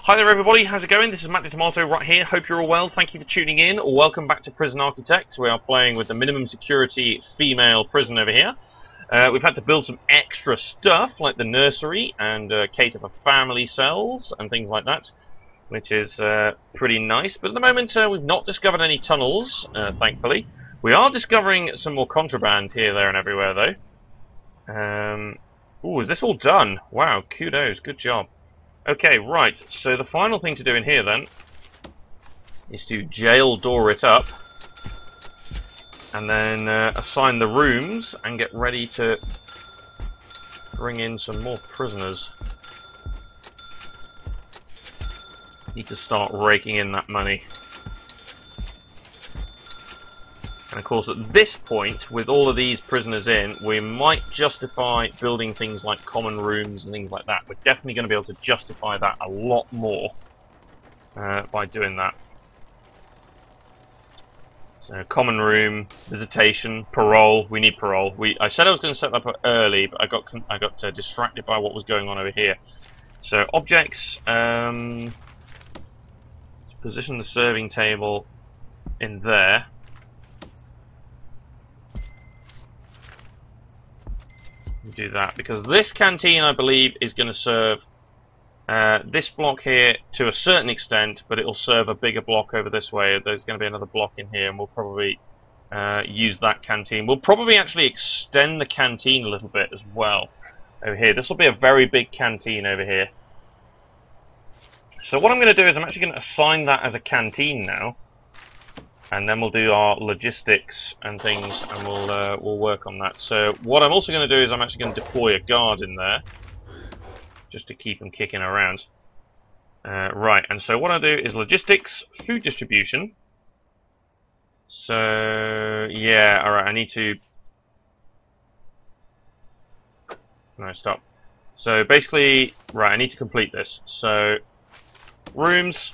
Hi there everybody, how's it going? This is Matt the Tomato right here. Hope you're all well. Thank you for tuning in. Welcome back to Prison Architect. We are playing with the minimum security female prison over here. We've had to build some extra stuff like the nursery and cater for family cells and things like that, which is pretty nice. But at the moment we've not discovered any tunnels, thankfully. We are discovering some more contraband here, there and everywhere though. Ooh, is this all done? Wow, kudos, good job. Okay, right, so the final thing to do in here then is to jail door it up and then assign the rooms and get ready to bring in some more prisoners. Need to start raking in that money. And of course at this point, with all of these prisoners in, we might justify building things like common rooms and things like that. We're definitely going to be able to justify that a lot more by doing that. So common room, visitation, parole. We need parole. I said I was going to set that up early, but I got distracted by what was going on over here. So objects, let's position the serving table in there. Do that because this canteen, I believe, is going to serve this block here to a certain extent, but it will serve a bigger block over this way. There's going to be another block in here, and we'll probably use that canteen. We'll probably actually extend the canteen a little bit as well over here. This will be a very big canteen over here. So what I'm going to do is I'm actually going to assign that as a canteen now. And then we'll do our logistics and things, and we'll work on that. So what I'm also going to do is I'm actually going to deploy a guard in there, just to keep them kicking around. Right, and so what I'll do is logistics, food distribution. So yeah, all right. I need to. No, stop. So basically, right, I need to complete this. So rooms.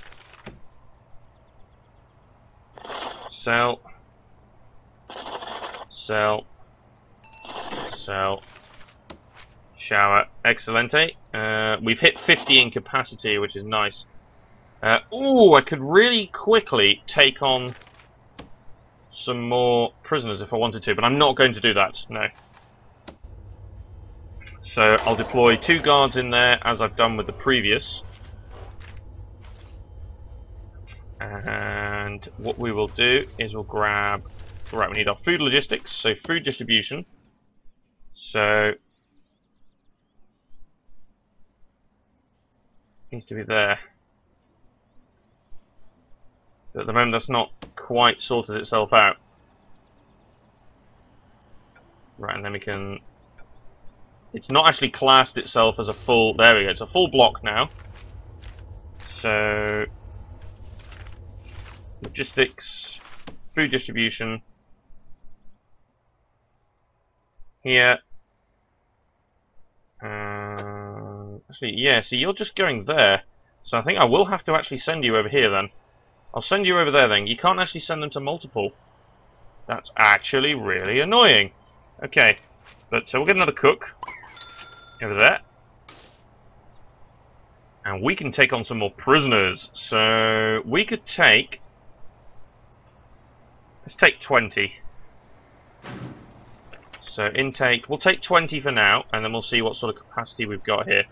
Cell, cell, cell, shower. Excellente. We've hit 50 in capacity, which is nice. Ooh, I could really quickly take on some more prisoners if I wanted to, but I'm not going to do that, no. So I'll deploy 2 guards in there, as I've done with the previous. And what we will do is we'll grab, right, we need our food logistics, so food distribution. So needs to be there. But at the moment that's not quite sorted itself out. Right, and then we can, it's not actually classed itself as a full, there we go, it's a full block now. So logistics, food distribution, here. Actually, yeah, see, you're just going there. So I think I will have to actually send you over here then. I'll send you over there then. You can't actually send them to multiple. That's actually really annoying. Okay, but so we'll get another cook over there. And we can take on some more prisoners. So we could take... Let's take 20. So intake, we'll take 20 for now, and then we'll see what sort of capacity we've got here.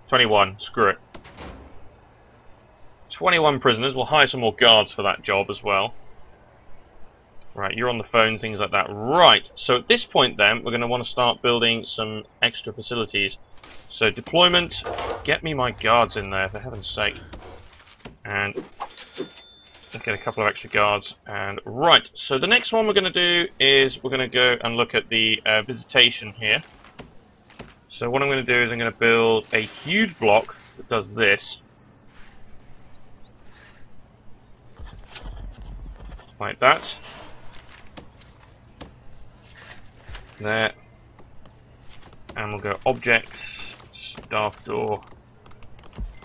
21, screw it. 21 prisoners, we'll hire some more guards for that job as well. Right, you're on the phone, things like that. Right, so at this point then, we're going to want to start building some extra facilities. So deployment, get me my guards in there, for heaven's sake. And let's get a couple of extra guards. And right, so the next one we're going to do is we're going to go and look at the visitation here. So what I'm going to do is I'm going to build a huge block that does this. Like that. There. And we'll go objects, staff door.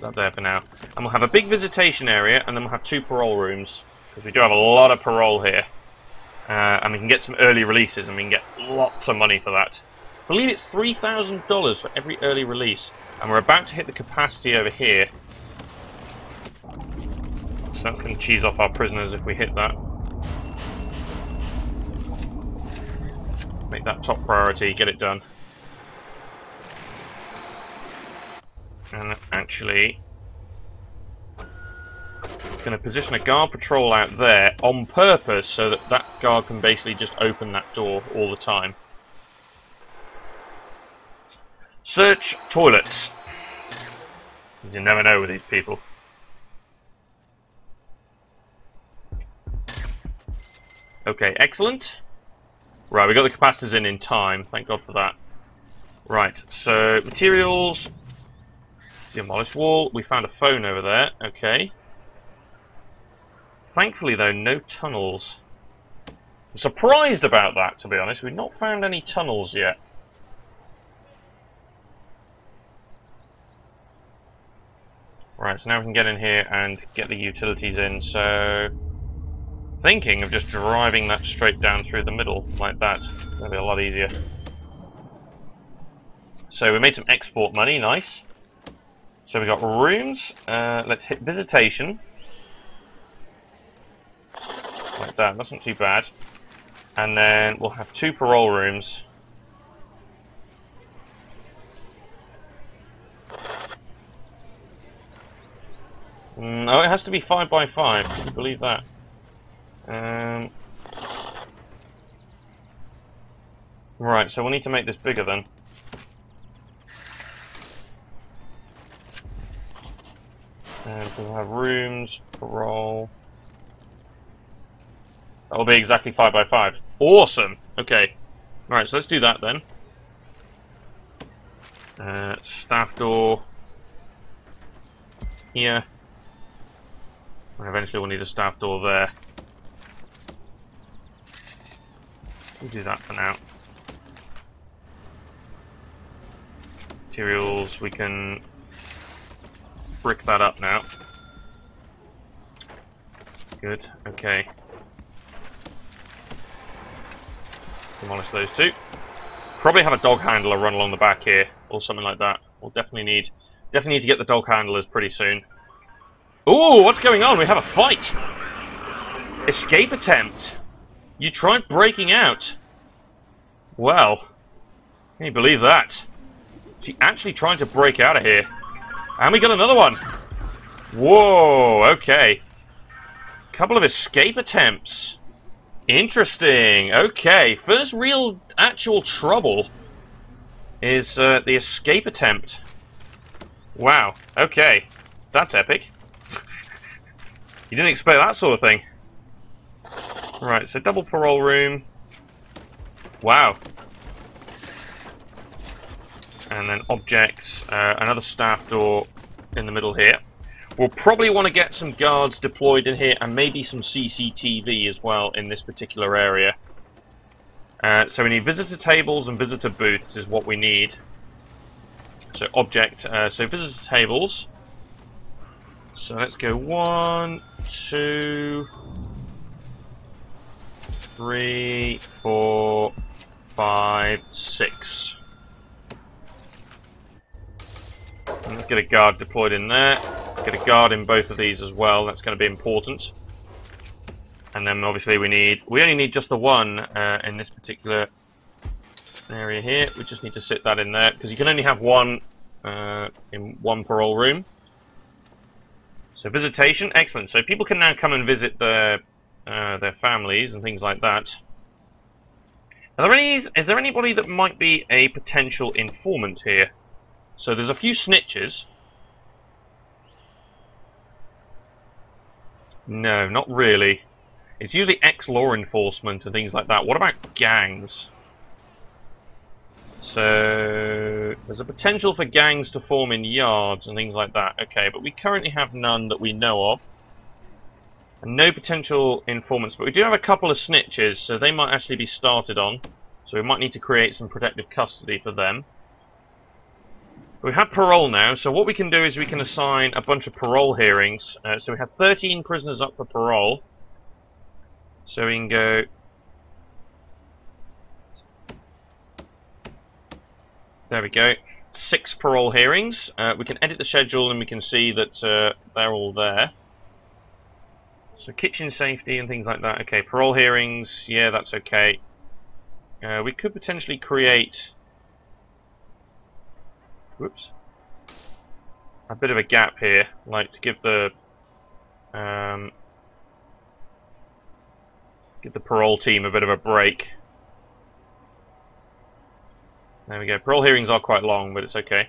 That there for now. And we'll have a big visitation area, and then we'll have 2 parole rooms, because we do have a lot of parole here. And we can get some early releases, and we can get lots of money for that. I believe it's $3,000 for every early release, and we're about to hit the capacity over here So that's going to cheese off our prisoners if we hit that. Make that top priority, get it done. And actually, going to position a guard patrol out there on purpose so that that guard can basically just open that door all the time. Search toilets. You never know with these people. Okay, excellent. Right, we got the capacitors in time. Thank God for that. Right, so materials. Demolished wall. We found a phone over there. Okay. Thankfully, though, no tunnels. I'm surprised about that, to be honest. We've not found any tunnels yet. Right, so now we can get in here and get the utilities in. So, thinking of just driving that straight down through the middle, like that. That'll be a lot easier. So we made some export money, nice. So we got rooms. Let's hit Visitation. Like that, that's not too bad. And then we'll have 2 parole rooms. Oh, it has to be 5 by 5. Can you believe that? Right, so we'll need to make this bigger then. Because we'll have rooms, parole. That'll be exactly 5 by 5. Awesome! Okay. Alright, so let's do that then. Staff door. Here. And eventually we'll need a staff door there. We'll do that for now. Materials, we can brick that up now. Good, okay. Demolish those 2. Probably have a dog handler run along the back here, or something like that. We'll definitely need to get the dog handlers pretty soon. Ooh, what's going on? We have a fight! Escape attempt! You tried breaking out! Well, can you believe that? She actually tried to break out of here. And we got another one! Whoa, okay. Couple of escape attempts. Interesting, okay. First real actual trouble is the escape attempt. Wow, okay. That's epic. You didn't expect that sort of thing. Right, so double parole room. Wow. And then objects, another staff door in the middle here. We'll probably want to get some guards deployed in here and maybe some CCTV as well in this particular area. So we need visitor tables and visitor booths is what we need. So object, so visitor tables. So let's go 1, 2, 3, 4, 5, 6. And let's get a guard deployed in there. Get a guard in both of these as well. That's going to be important. And then obviously we only need just the one in this particular area here. We just need to sit that in there because you can only have one in one parole room. So visitation, excellent. So people can now come and visit their families and things like that. Is there anybody that might be a potential informant here? So there's a few snitches. No, not really. It's usually ex-law enforcement and things like that. What about gangs? So there's a potential for gangs to form in yards and things like that. Okay, but we currently have none that we know of. And no potential informants, but we do have a couple of snitches, so they might actually be started on. So we might need to create some protective custody for them. We have parole now, so what we can do is we can assign a bunch of parole hearings. So we have 13 prisoners up for parole. So we can go... There we go. 6 parole hearings. We can edit the schedule and we can see that they're all there. So kitchen safety and things like that. Okay, parole hearings. Yeah, that's okay. We could potentially create... Whoops. A bit of a gap here, like to give the parole team a bit of a break. There we go. Parole hearings are quite long, but it's okay.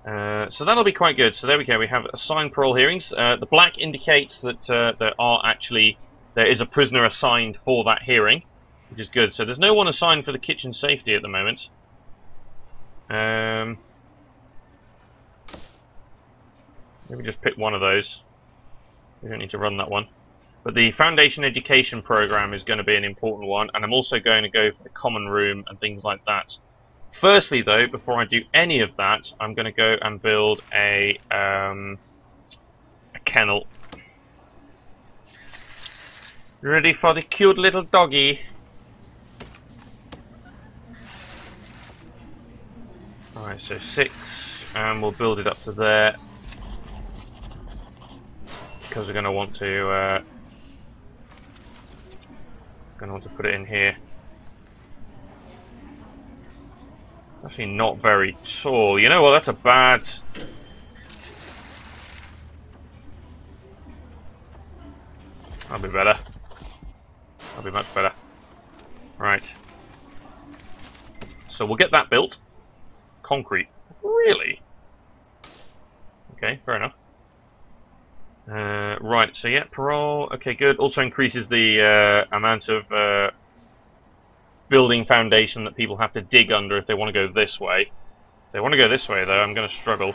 So that'll be quite good. So there we go. We have assigned parole hearings. The black indicates that there is a prisoner assigned for that hearing, which is good. So there's no one assigned for the kitchen safety at the moment. Maybe just pick one of those. We don't need to run that one. But the foundation education program is going to be an important one, and I'm also going to go for the common room and things like that. Firstly, though, before I do any of that, I'm going to go and build a kennel. Ready for the cute little doggy? Alright, so 6, and we'll build it up to there. Because we're going to want to put it in here. Actually, not very tall. You know what? That's a bad. That'll be better. That'll be much better. Right. So we'll get that built. Concrete. Really? Okay, fair enough. Right, so yeah, parole, okay, good. Also increases the amount of building foundation that people have to dig under if they want to go this way. If they want to go this way, though, I'm going to struggle.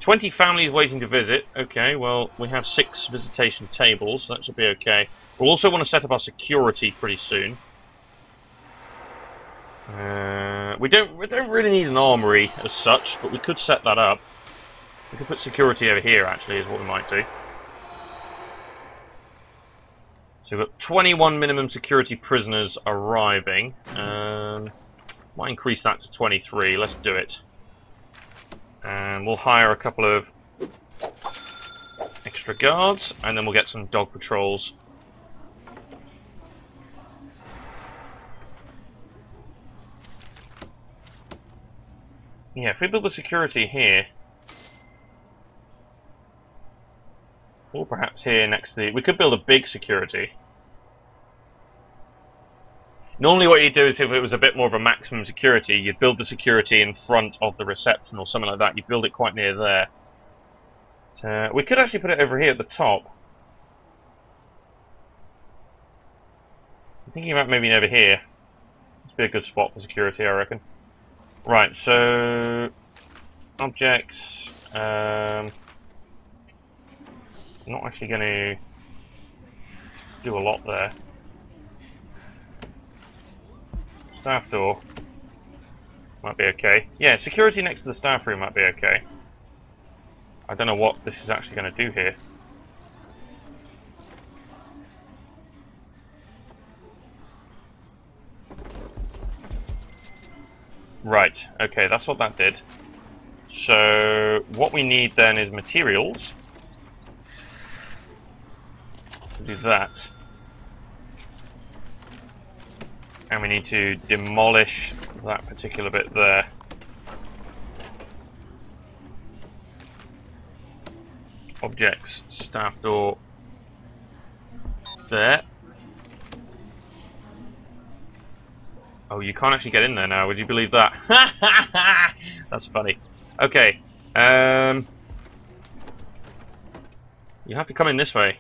20 families waiting to visit. Okay, well, we have 6 visitation tables, so that should be okay. We'll also want to set up our security pretty soon. We don't really need an armory as such, but we could set that up. We could put security over here, actually, is what we might do. So we've got 21 minimum security prisoners arriving. Might increase that to 23. Let's do it. And we'll hire a couple of extra guards, and then we'll get some dog patrols. Yeah, if we build the security here, or perhaps here next to the... We could build a big security. Normally what you do is if it was a bit more of a maximum security, you'd build the security in front of the reception or something like that. You'd build it quite near there. We could actually put it over here at the top. I'm thinking about maybe over here. This would be a good spot for security, I reckon. Right, so... Objects... not actually going to do a lot there. Staff door might be okay. Yeah, security next to the staff room might be okay. I don't know what this is actually going to do here. Right, okay, that's what that did. So, what we need then is materials. Do that, and we need to demolish that particular bit there. Objects, staff door there. Oh, you can't actually get in there now, would you believe that? That's funny. Okay, you have to come in this way.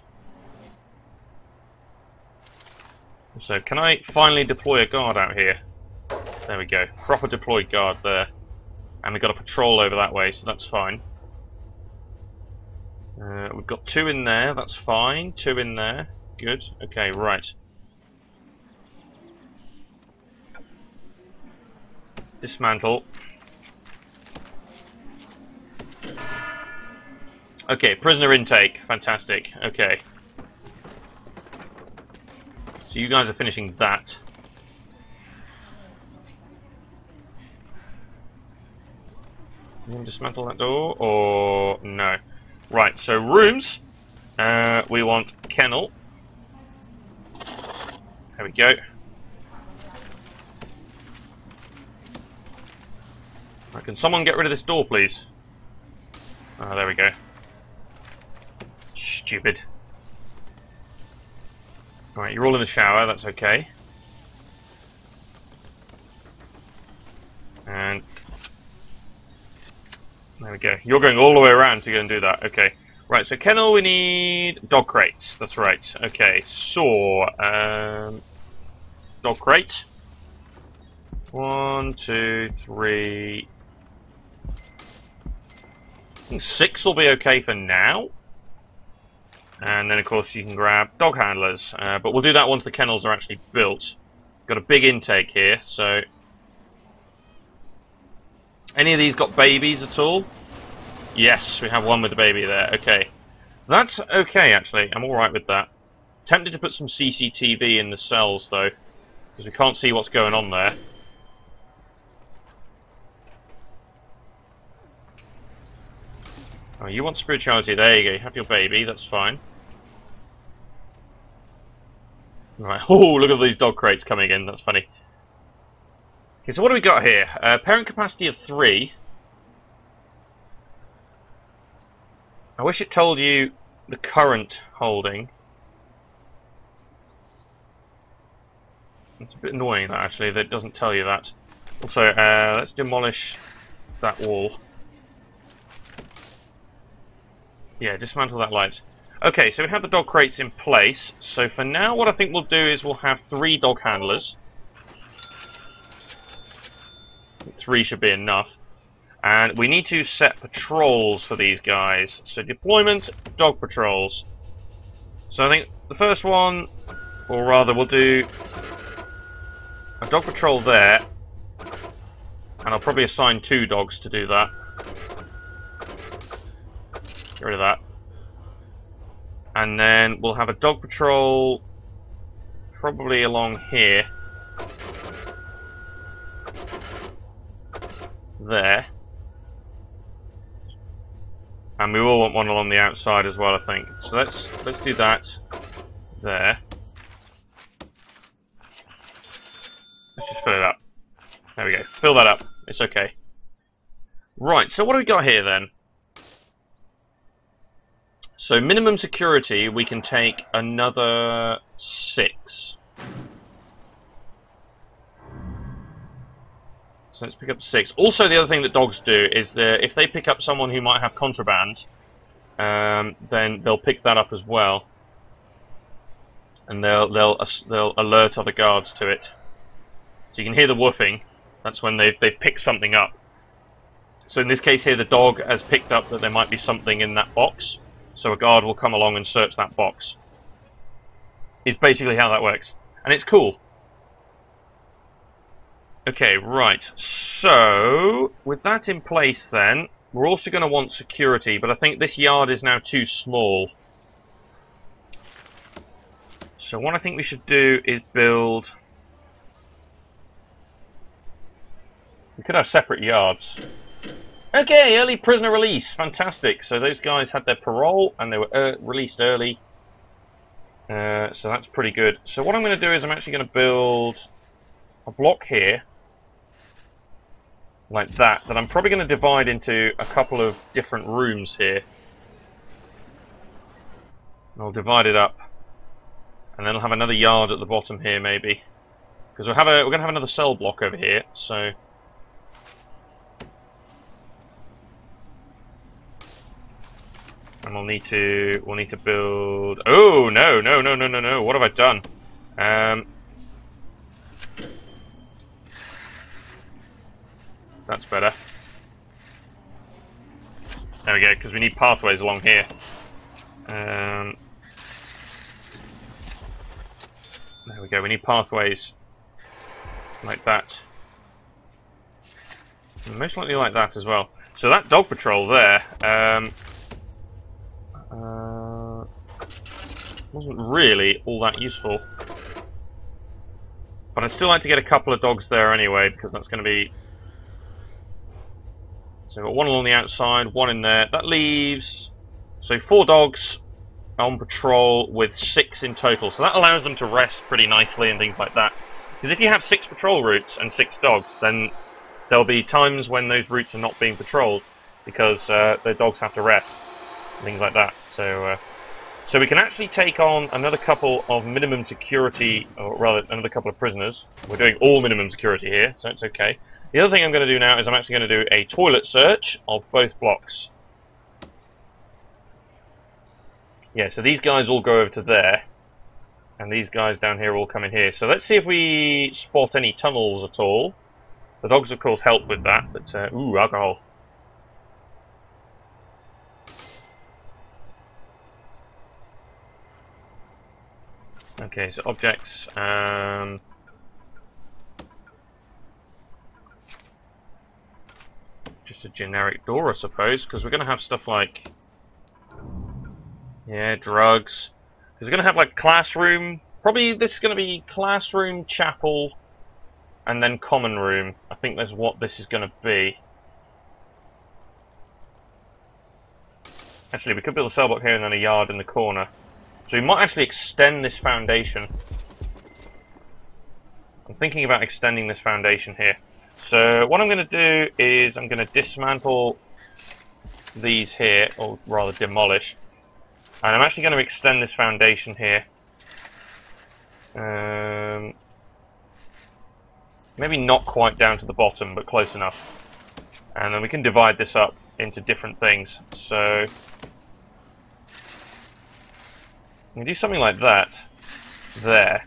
So, can I finally deploy a guard out here? There we go. Proper deployed guard there. And we've got a patrol over that way, so that's fine. We've got 2 in there, that's fine. 2 in there. Good. Okay, right. Dismantle. Okay, prisoner intake. Fantastic. Okay. So you guys are finishing that. You can dismantle that door, or no? Right, so rooms. We want Kennel. There we go. Right, can someone get rid of this door, please? Oh, there we go. Stupid. Alright, you're all in the shower, that's okay. And there we go. You're going all the way around to go and do that. Okay. Right, so Kennel, we need dog crates. That's right. Okay, so dog crate. 1, 2, 3. I think 6 will be okay for now. And then, of course, you can grab dog handlers. But we'll do that once the kennels are actually built. Got a big intake here, so... Any of these got babies at all? Yes, we have one with a baby there. Okay. That's okay, actually. I'm alright with that. Tempted to put some CCTV in the cells, though. Because we can't see what's going on there. Oh, you want spirituality. There you go. You have your baby. That's fine. Right. Oh, look at these dog crates coming in. That's funny. Okay, so what do we got here? Parent capacity of 3. I wish it told you the current holding. It's a bit annoying, that, actually, that it doesn't tell you that. Also, let's demolish that wall. Yeah, dismantle that light. Okay, so we have the dog crates in place. So for now, what I think we'll do is we'll have 3 dog handlers. 3 should be enough. And we need to set patrols for these guys. So deployment, dog patrols. So I think the first one, or rather we'll do a dog patrol there. And I'll probably assign 2 dogs to do that. Get rid of that. And then we'll have a dog patrol probably along here. There. And we will want one along the outside as well, I think. So let's do that there. Let's just fill it up. There we go. Fill that up. It's okay. Right, so what do we got here then? So minimum security, we can take another 6. So let's pick up 6. Also, the other thing that dogs do is that if they pick up someone who might have contraband, then they'll pick that up as well, and they'll alert other guards to it. So you can hear the woofing. That's when they've picked something up. So in this case here, the dog has picked up that there might be something in that box. So a guard will come along and search that box. It's basically how that works. And it's cool. Okay, right. So, with that in place then, we're also going to want security, but I think this yard is now too small. So what I think we should do is build... We could have separate yards. Okay, early prisoner release. Fantastic. So those guys had their parole and they were released early. So that's pretty good. So what I'm going to do is I'm actually going to build a block here. Like that I'm probably going to divide into a couple of different rooms here. And I'll divide it up. And then I'll have another yard at the bottom here maybe. Because we're going to have another cell block over here, so... And we'll need to build... Oh, no. What have I done? That's better. There we go, because we need pathways along here. There we go, we need pathways like that. And most likely like that as well. So that dog patrol there... wasn't really all that useful. But I'd still like to get a couple of dogs there anyway, because that's going to be... So we've got one along the outside, one in there. That leaves... So 4 dogs on patrol with 6 in total. So that allows them to rest pretty nicely and things like that. Because if you have 6 patrol routes and 6 dogs, then there'll be times when those routes are not being patrolled because the dogs have to rest and things like that. So we can actually take on another couple of minimum security, or rather another couple of prisoners. We're doing all minimum security here, so it's okay. The other thing I'm going to do now is I'm actually going to do a toilet search of both blocks. Yeah, so these guys all go over to there, and these guys down here all come in here. So let's see if we spot any tunnels at all. The dogs, of course, help with that, but ooh, alcohol. Okay, so objects. Just a generic door, I suppose, because we're going to have stuff like, yeah, drugs. Because we're going to have like classroom. Probably this is going to be classroom, chapel, and then common room. I think that's what this is going to be. Actually, we could build a cell block here and then a yard in the corner. So we might actually extend this foundation. I'm thinking about extending this foundation here. So what I'm going to do is I'm going to dismantle these here, or rather demolish. And I'm actually going to extend this foundation here. Maybe not quite down to the bottom, but close enough. And then we can divide this up into different things. So we can do something like that there.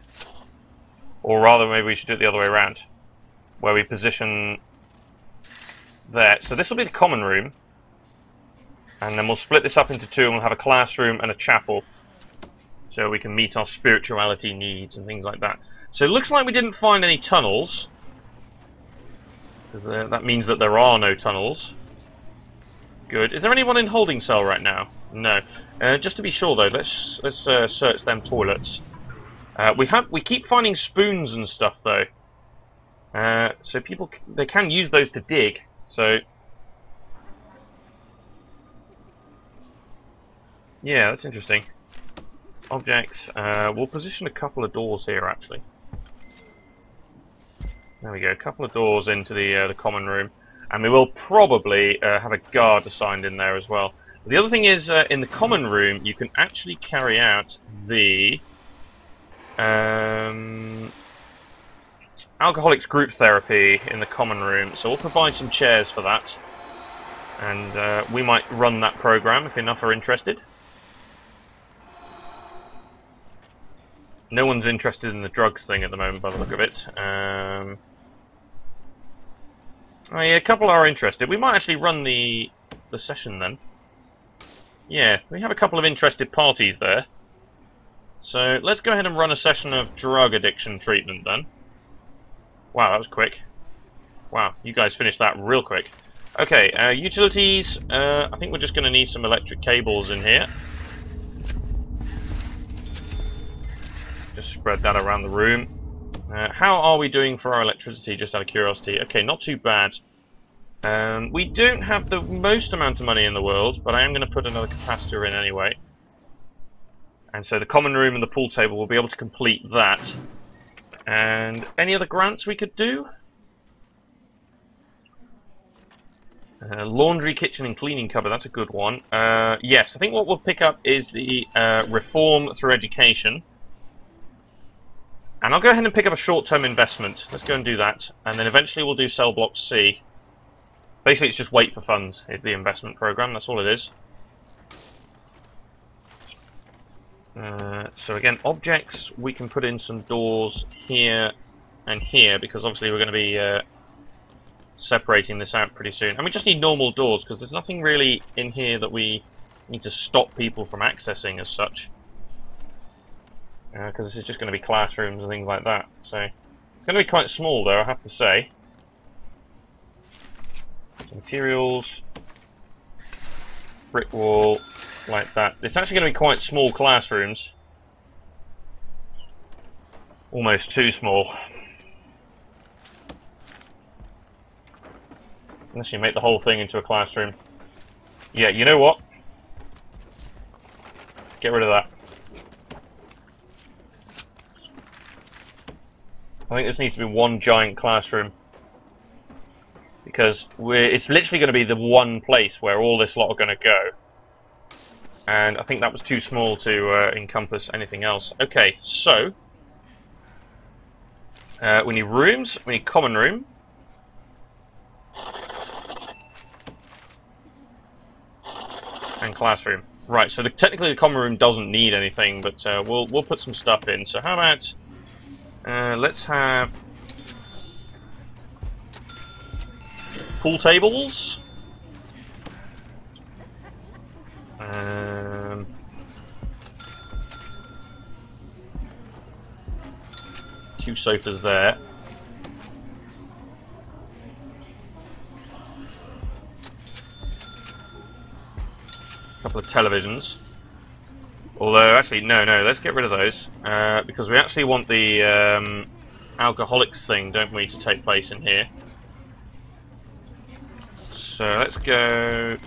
Or rather, maybe we should do it the other way around, where we position there. So this will be the common room. And then we'll split this up into 2 and we'll have a classroom and a chapel. So we can meet our spirituality needs and things like that. So it looks like we didn't find any tunnels. Because that means that there are no tunnels. Good. Is there anyone in holding cell right now? No. Just to be sure though, let's search them toilets. We keep finding spoons and stuff though. So people, they can use those to dig. So yeah, that's interesting. Objects. We'll position a couple of doors here actually. There we go, a couple of doors into the common room, and we will probably have a guard assigned in there as well. The other thing is, in the common room, you can actually carry out the alcoholics group therapy in the common room. So we'll provide some chairs for that, and we might run that program if enough are interested. No one's interested in the drugs thing at the moment, by the look of it. Oh yeah, a couple are interested. We might actually run the session then. Yeah, we have a couple of interested parties there. So let's go ahead and run a session of drug addiction treatment then. Wow, that was quick. Wow, you guys finished that real quick. Okay, utilities. I think we're just going to need some electric cables in here. Just spread that around the room. How are we doing for our electricity, just out of curiosity? Okay, not too bad. We don't have the most amount of money in the world, but I am going to put another capacitor in anyway. And so the common room and the pool table will be able to complete that. And any other grants we could do? Laundry, kitchen and cleaning cupboard, that's a good one. Yes, I think what we'll pick up is the reform through education. And I'll go ahead and pick up a short-term investment. Let's go and do that. And then eventually we'll do cell block C. Basically, it's just wait for funds is the investment program. That's all it is. So again, objects, we can put in some doors here and here, because obviously we're going to be separating this out pretty soon. And we just need normal doors, because there's nothing really in here that we need to stop people from accessing as such. Because this is just going to be classrooms and things like that. So it's going to be quite small though, I have to say. Some materials, brick wall, like that. It's actually going to be quite small classrooms. Almost too small. Unless you make the whole thing into a classroom. Yeah, you know what? Get rid of that. I think this needs to be one giant classroom. Because it's literally going to be the one place where all this lot are going to go. And I think that was too small to encompass anything else. Okay, so we need rooms, we need common room. And classroom. Right, so technically the common room doesn't need anything, but we'll put some stuff in. So how about let's have pool tables. 2 sofas there. A couple of televisions. Although, actually, no, let's get rid of those. Because we actually want the alcoholics thing, don't we, to take place in here. So let's go...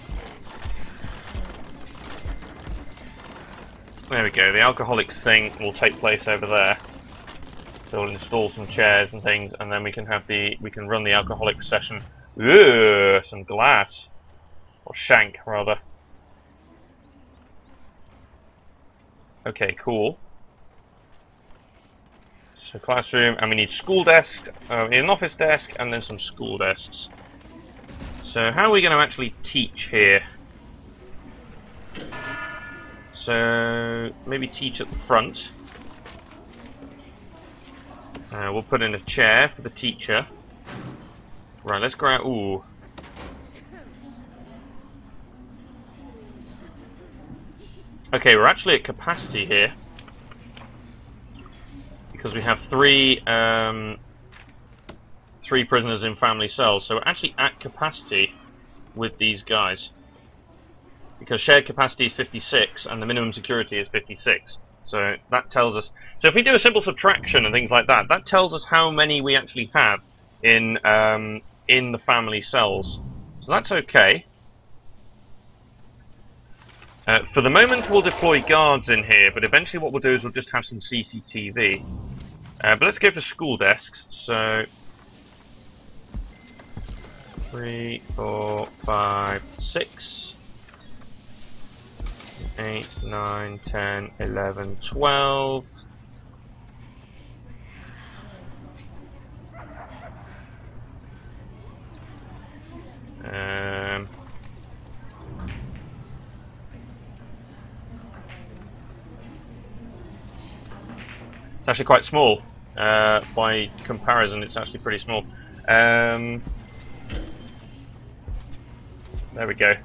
There we go, the alcoholics thing will take place over there. So we'll install some chairs and things, and then we can have we can run the alcoholics session. Ooh, some glass. Or shank, rather. Okay, cool. So classroom, and we need school desk, we need an office desk, and then some school desks. So how are we going to actually teach here? So maybe teach at the front. We'll put in a chair for the teacher. Right, let's go out. Ooh. Okay, we're actually at capacity here. Because we have three prisoners in family cells. So we're actually at capacity with these guys. Because shared capacity is 56 and the minimum security is 56. So that tells us... So if we do a simple subtraction and things like that, that tells us how many we actually have in the family cells. So that's okay. For the moment, we'll deploy guards in here, but eventually what we'll do is we'll just have some CCTV. But let's go for school desks. So 3, 4, 5, 6, 8, 9, 10, 11, 12. It's actually quite small. By comparison, it's actually pretty small. There we go.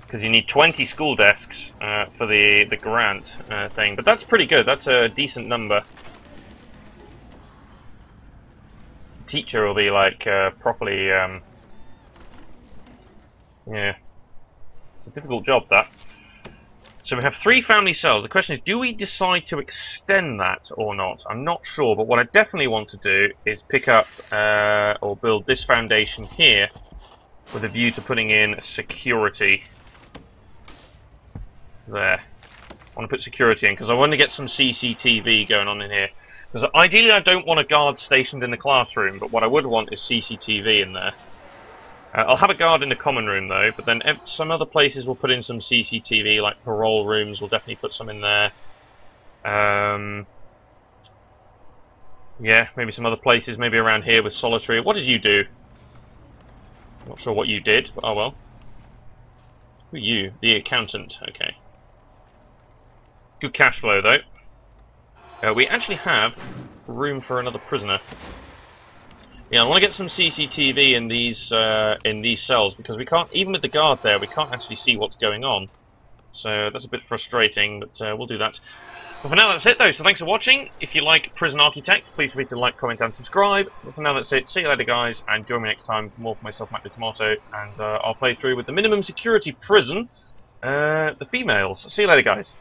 Because you need 20 school desks for the grant thing, but that's pretty good. That's a decent number. Teacher will be like properly. Yeah, it's a difficult job, that. So we have 3 family cells. The question is, do we decide to extend that or not? I'm not sure, but what I definitely want to do is pick up or build this foundation here with a view to putting in security there. I want to put security in because I want to get some CCTV going on in here. Because ideally I don't want a guard stationed in the classroom, but what I would want is CCTV in there. I'll have a guard in the common room though, but then some other places we'll put in some CCTV, like parole rooms, we'll definitely put some in there. Yeah, maybe some other places, maybe around here with solitary. What did you do? I'm not sure what you did, but oh well. Who are you? The accountant, okay. Good cash flow though. We actually have room for another prisoner. Yeah, I want to get some CCTV in these cells because we can't, even with the guard there, we can't actually see what's going on. So that's a bit frustrating, but we'll do that. But for now, that's it though. So thanks for watching. If you like Prison Architect, please feel free to like, comment, and subscribe. But for now, that's it. See you later, guys, and join me next time for more for myself, Matt the Tomato, and I'll play through with the minimum security prison, the females. See you later, guys.